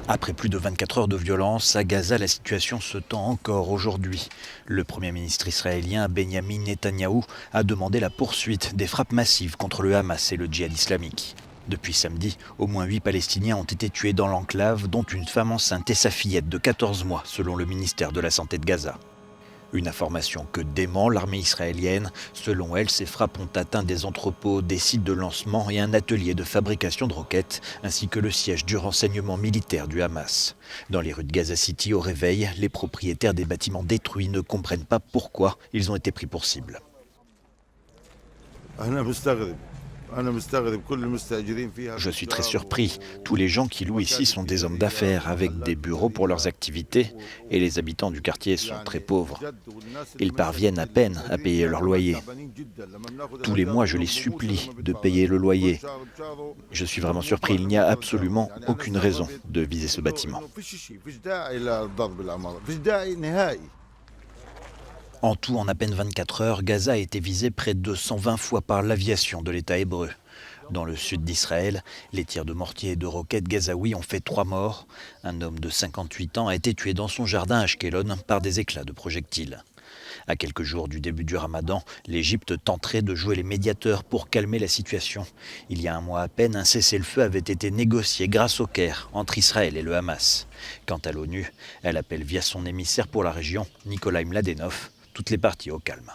Après plus de 24 heures de violence, à Gaza, la situation se tend encore aujourd'hui. Le Premier ministre israélien Benyamin Netanyahou a demandé la poursuite des frappes massives contre le Hamas et le djihad islamique. Depuis samedi, au moins 8 Palestiniens ont été tués dans l'enclave, dont une femme enceinte et sa fillette de 14 mois, selon le ministère de la Santé de Gaza. Une information que dément l'armée israélienne. Selon elle, ces frappes ont atteint des entrepôts, des sites de lancement et un atelier de fabrication de roquettes, ainsi que le siège du renseignement militaire du Hamas. Dans les rues de Gaza City, au réveil, les propriétaires des bâtiments détruits ne comprennent pas pourquoi ils ont été pris pour cible. Je suis très surpris. Tous les gens qui louent ici sont des hommes d'affaires avec des bureaux pour leurs activités et les habitants du quartier sont très pauvres. Ils parviennent à peine à payer leur loyer. Tous les mois, je les supplie de payer le loyer. Je suis vraiment surpris. Il n'y a absolument aucune raison de viser ce bâtiment. En tout, en à peine 24 heures, Gaza a été visée près de 120 fois par l'aviation de l'État hébreu. Dans le sud d'Israël, les tirs de mortier et de roquettes gazaouis ont fait 3 morts. Un homme de 58 ans a été tué dans son jardin à Ashkelon par des éclats de projectiles. À quelques jours du début du Ramadan, l'Égypte tenterait de jouer les médiateurs pour calmer la situation. Il y a un mois à peine, un cessez-le-feu avait été négocié grâce au Caire entre Israël et le Hamas. Quant à l'ONU, elle appelle via son émissaire pour la région, Nikolai Mladenov, toutes les parties au calme.